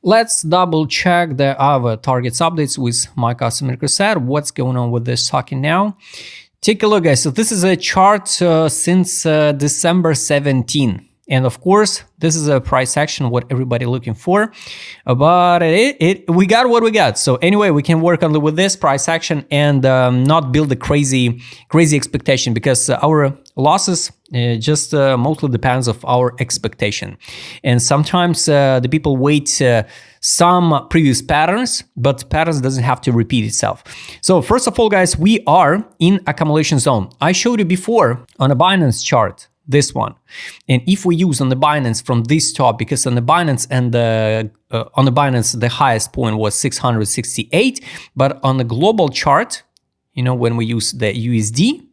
let's double check the AAVE targets updates with my customer reset. What's going on with this token now? Take a look, guys. So this is a chart since December 17. And of course, this is a price action, what everybody looking for. But we got what we got. So anyway, we can work on with this price action and not build a crazy expectation, because our losses just mostly depends of our expectation. And sometimes the people wait some previous patterns, but patterns doesn't have to repeat itself. So first of all, guys, we are in accumulation zone. I showed you before on a Binance chart, this one. And if we use on the Binance from this top, because on the Binance and on the Binance, the highest point was 668, but on the global chart, you know, when we use the USD,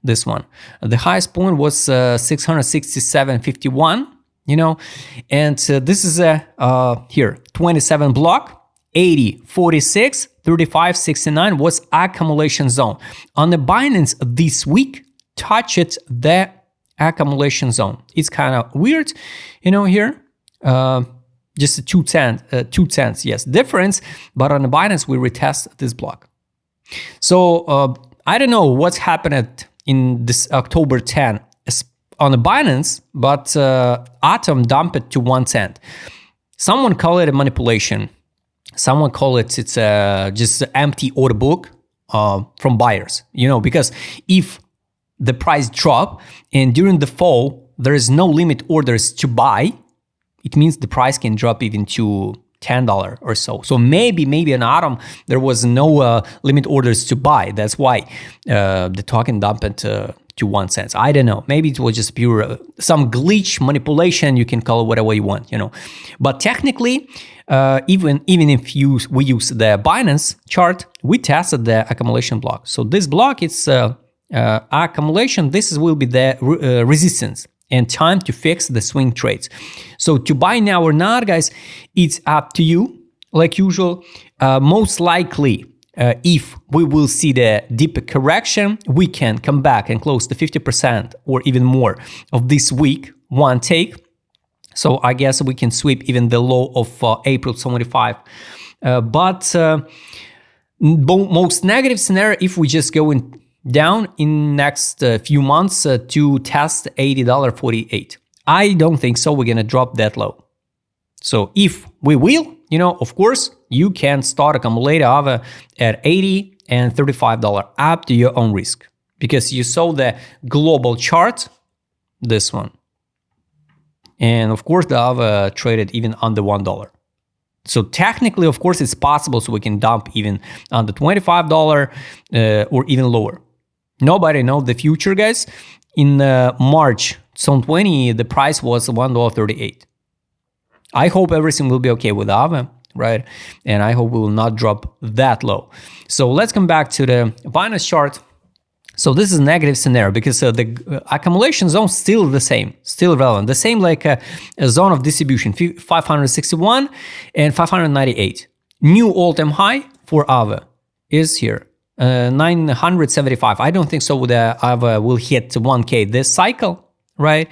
this one, the highest point was 667.51, you know, and this is a here 27 block, 80, 46, 35, 69 was accumulation zone. On the Binance this week, touched the accumulation zone. It's kind of weird, you know, here just a 2 cents, yes, difference, but on the Binance we retest this block. So I don't know what's happened in this October 10 on the Binance, but Atom dumped it to 1 cent. Someone call it a manipulation, someone call it it's just an empty order book from buyers, you know, because if the price drop and during the fall there is no limit orders to buy, it means the price can drop even to $10 or so. So maybe in Atom there was no limit orders to buy. That's why the token dumped it to 1 cent. I don't know. Maybe it was just pure some glitch manipulation. You can call it whatever you want, you know. But technically, even if we use the Binance chart, we tested the accumulation block. So this block, it's accumulation. This will be the resistance and time to fix the swing trades. So to buy now or not, guys, it's up to you. Like usual, most likely, if we will see the deep correction, we can come back and close the 50% or even more of this week, one take. So I guess we can sweep even the low of April 25. But most negative scenario, if we just go down in next few months to test $80.48. I don't think so. We're gonna drop that low. So if we will, you know, of course, you can start accumulating AAVE at $80 and $35 up to your own risk, because you saw the global chart, this one, and of course the AAVE traded even under $1. So technically, of course, it's possible. So we can dump even under $25 or even lower. Nobody knows the future, guys. In March 2020, the price was $1.38. I hope everything will be okay with AAVE, right? And I hope we will not drop that low. So let's come back to the Binance chart. So this is a negative scenario because the accumulation zone still the same, still relevant. The same like a zone of distribution, 561 and 598. New all-time high for AAVE is here. 975. I don't think so the AAVE will hit 1K this cycle, right?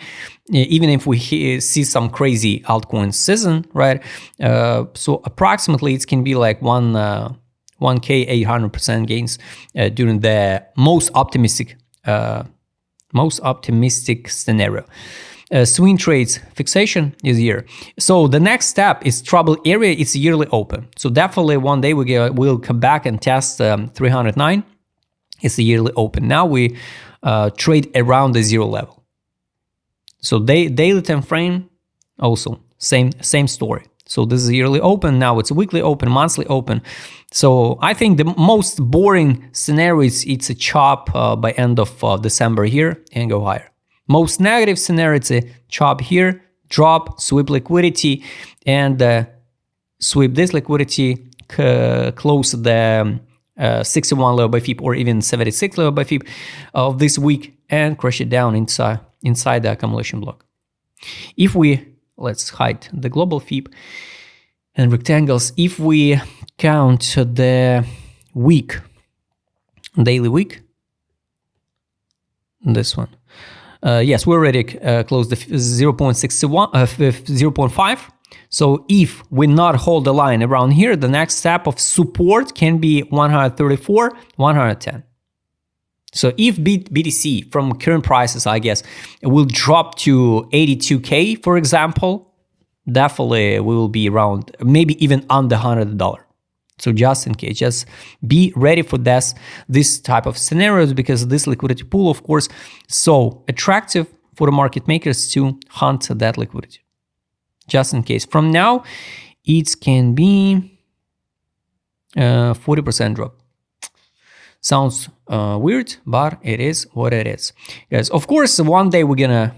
Even if we see some crazy altcoin season, right? So approximately it can be like 1K 800% gains during the most optimistic scenario. Swing trades fixation is here. So the next step is trouble area. It's yearly open. So definitely one day we'll come back and test 309. It's a yearly open. Now we trade around the zero level. So daily time frame also same story. So this is a yearly open. Now it's a weekly open, monthly open. So I think the most boring scenario is it's a chop by end of December here and go higher. Most negative scenario, it's a chop here, drop, sweep liquidity, and sweep this liquidity, close the 61 level by FIB or even 76 level by FIB of this week, and crush it down inside the accumulation block. If we, let's hide the global FIB and rectangles. If we count the week, daily week, this one. Yes, we already closed the 0.61, 0.5. So if we not hold the line around here, the next step of support can be 134, 110. So if BTC from current prices, I guess, it will drop to 82K, for example, definitely we will be around, maybe even under $100. So just in case, just be ready for this type of scenarios, because this liquidity pool, of course, so attractive for the market makers to hunt that liquidity. Just in case. From now, it can be 40% drop. Sounds weird, but it is what it is. Guys, of course, one day we're gonna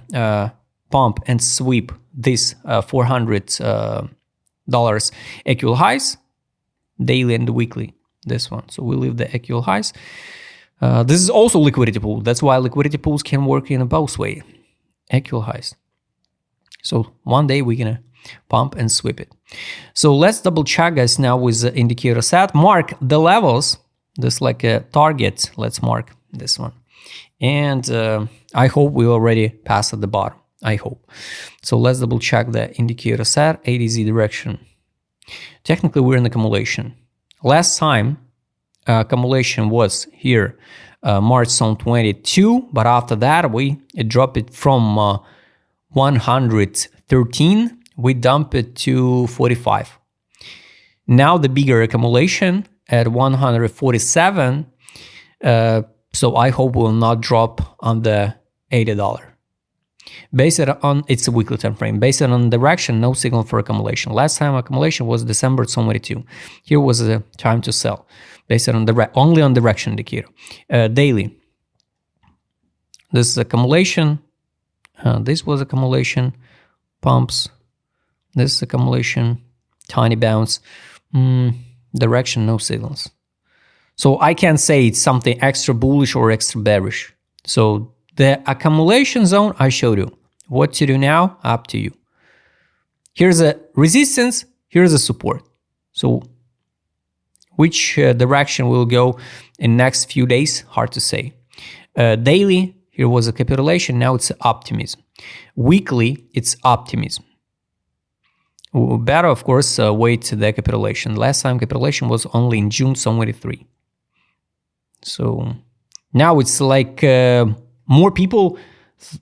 pump and sweep this $400 equal highs, daily and weekly, this one. So we leave the equal highs. This is also liquidity pool. That's why liquidity pools can work in a both way, equal highs. So one day we're gonna pump and sweep it. So let's double check, guys, now with the indicator set. Mark the levels. This like a target. Let's mark this one. And I hope we already passed at the bottom. I hope. So let's double check the indicator set, ADZ direction. Technically, we're in accumulation. Last time, accumulation was here, March zone 22, but after that, it dropped it from 113, we dump it to 45. Now the bigger accumulation at 147, so I hope will not drop on the $80. Based on, it's a weekly time frame. Based on direction, no signal for accumulation. Last time accumulation was December 22. Here was a time to sell. Based on only on direction indicator. Daily. This is accumulation. This was accumulation. Pumps. This is accumulation. Tiny bounce. Direction, no signals. So I can't say it's something extra bullish or extra bearish. So the accumulation zone, I showed you. What to do now, up to you. Here's a resistance, here's a support. So which direction will go in next few days, hard to say. Daily, here was a capitulation, now it's optimism. Weekly, it's optimism. Better, of course, wait the capitulation. Last time capitulation was only in June 23. So now it's like more people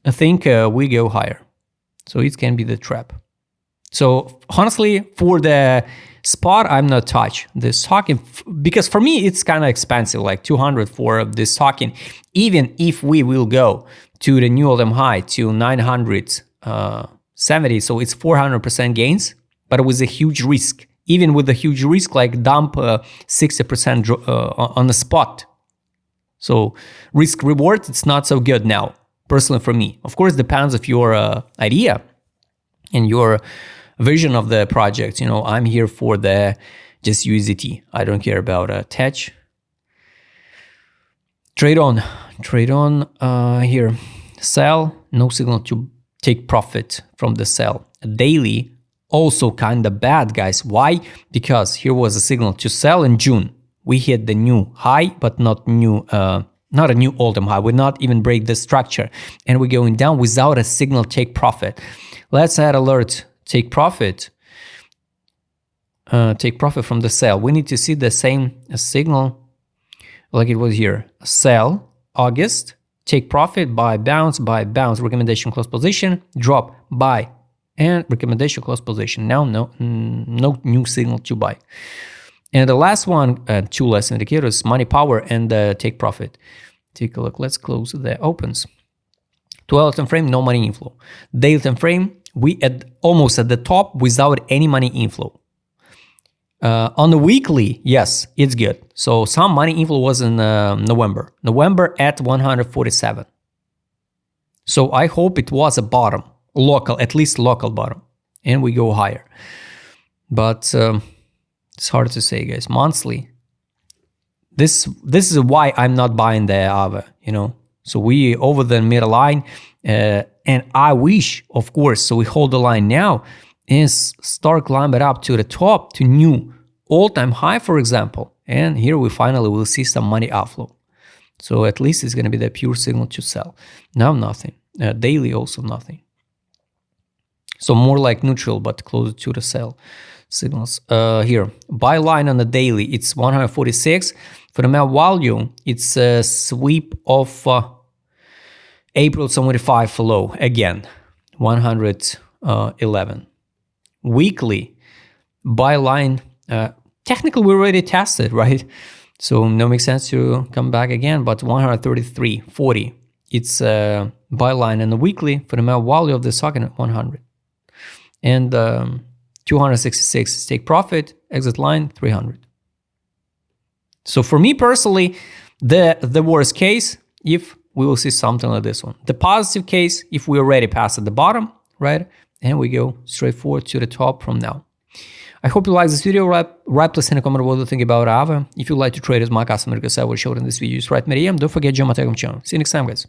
think we go higher. So it can be the trap. So honestly, for the spot, I'm not touch this token because for me, it's kind of expensive, like 200 for this token. Even if we will go to the new all-time high to 970, so it's 400% gains, but with a huge risk. Even with a huge risk, like dump 60% on the spot. So risk reward, it's not so good now, personally for me. Of course, depends of your idea and your vision of the project. You know, I'm here for the just USDT. I don't care about TED. Trade on here. Sell, no signal to take profit from the sell. Daily, also kind of bad, guys. Why? Because here was a signal to sell in June. We hit the new high, but not a new all-time high. We not even break the structure, and we're going down without a signal take profit. Let's add alert take profit. Take profit from the sell. We need to see the same signal like it was here. Sell August, take profit, buy, bounce, recommendation close position, drop, buy, and recommendation close position. Now no new signal to buy. And the last one, two less indicators, money power and take profit. Take a look. Let's close the opens. 12 time frame, no money inflow. Daily time frame, we almost at the top without any money inflow. On the weekly, yes, it's good. So some money inflow was in November. November at 147. So I hope it was a bottom, local, at least local bottom, and we go higher. But it's hard to say, guys. Monthly, this is why I'm not buying the AAVE, you know. So we over the middle line, and I wish, of course, so we hold the line now and start climbing up to the top to new all-time high, for example. And here we finally will see some money outflow. So at least it's going to be the pure signal to sell. Now nothing. Daily also nothing. So more like neutral, but closer to the sell signals. Here, buy line on the daily, it's 146. For the map value, it's a sweep of April 75 low, again, 111. Weekly, buy line, technically we already tested, right? So no makes sense to come back again, but 133.40. It's a buy line and the weekly for the map value of the socket at 100. And 266 is take profit, exit line 300. So for me personally, the worst case, if we will see something like this one. The positive case, if we already passed at the bottom, right? And we go straight forward to the top from now. I hope you like this video. Write please in a comment what you think about AAVE. If you'd like to trade as my customer, because I will show it in this video, just write me a DM. Don't forget, join my Telegram channel. See you next time, guys.